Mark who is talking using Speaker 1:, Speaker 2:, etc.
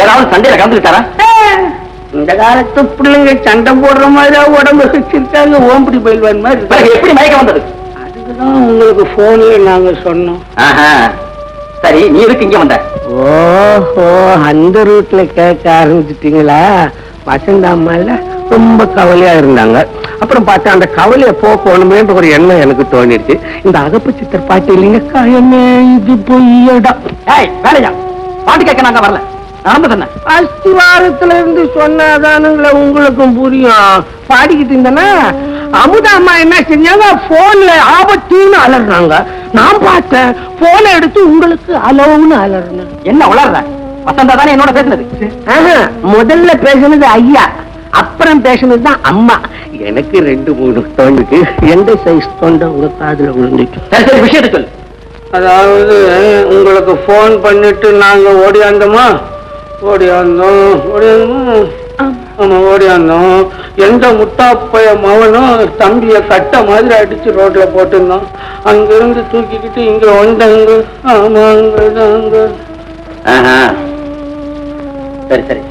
Speaker 1: ஏதாவது சண்டையில கலந்துக்கிட்டாரா?
Speaker 2: இந்த காலத்து பிள்ளைங்க சண்டை போடுற மாதிரி உடம்பு வச்சிருக்காங்க. ஓம்படி பயில்வான் மாதிரி.
Speaker 1: எப்படி மயக்கம் வந்தது?
Speaker 2: அதுக்குதான் உங்களுக்கு போன்ல நாங்க சொன்னோம்.
Speaker 1: சரி, நீ எதுக்கு இங்க வந்த?
Speaker 2: ஓஹோ, அந்த ரூட்ல கேட்க ஆரம்பிச்சிட்டீங்களா? வசந்தா அம்மால ரொம்ப கவலையா இருந்தாங்க. அப்புறம் பார்த்தா அந்த கவலையை போக்கணுமேன்ற ஒரு எண்ணம் எனக்கு தோணிடுச்சு. இந்த அகப்பு சித்தர் பாட்டு இல்லைங்க, காயமே இது பொய்யடா.
Speaker 1: வேலையா பாட்டு கேட்க நாங்க வரல.
Speaker 2: அஸ்திவாரத்துல இருந்து சொன்னாதானுங்களே உங்களுக்கும் புரியும். பாடிக்கிட்டு இருந்தனா அமுதா அம்மா என்ன செஞ்சாங்க, போன்ல ஆபத்துன்னு அலறாங்க. நான் பார்த்தேன், போனை எடுத்து உங்களுக்கு அலவுன்னு அலறேன்.
Speaker 1: என்ன உளர்ற? வசந்தா தானே என்னோட பேசுனது?
Speaker 2: முதல்ல பேசுனது ஐயா, அப்புறம் பேசுனதுதான் அம்மா. எனக்கு 2-3 தொண்டுக்கு எந்த சைஸ் தொண்டை உங்க காதுல விழுந்துச்சு.
Speaker 1: சரி, விஷயத்தை சொல்லு.
Speaker 2: அதாவது உங்களுக்கு போன் பண்ணிட்டு நாங்க ஓடியாந்தோம். எந்த முட்டாப்பைய மவனும் தம்பிய கட்ட மாதிரி அடிச்சு ரோட்ல போட்டிருந்தோம். அங்கிருந்து தூக்கிக்கிட்டு இங்க வந்தாங்க. ஆமாங்க.
Speaker 1: சரி சரி